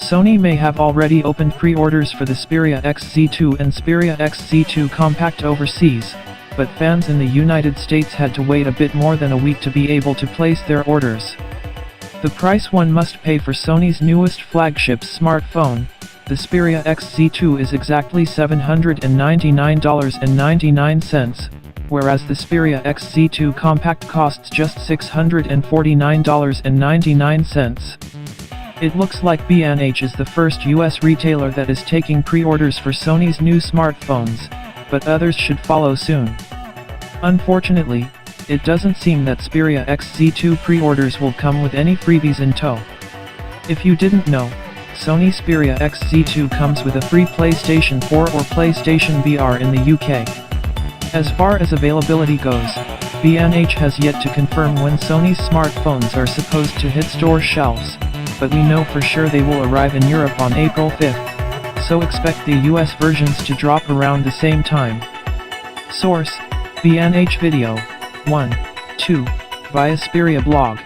Sony may have already opened pre-orders for the Xperia XZ2 and Xperia XZ2 Compact overseas, but fans in the United States had to wait a bit more than a week to be able to place their orders. The price one must pay for Sony's newest flagship smartphone, the Xperia XZ2, is exactly $799.99, whereas the Xperia XZ2 Compact costs just $649.99. It looks like B&H is the first US retailer that is taking pre-orders for Sony's new smartphones, but others should follow soon. Unfortunately, it doesn't seem that Xperia XZ2 pre-orders will come with any freebies in tow. If you didn't know, Sony Xperia XZ2 comes with a free PlayStation 4 or PlayStation VR in the UK. As far as availability goes, B&H has yet to confirm when Sony's smartphones are supposed to hit store shelves, but we know for sure they will arrive in Europe on April 5th, so expect the US versions to drop around the same time. Source: B&H Video 1, 2, via Xperia blog.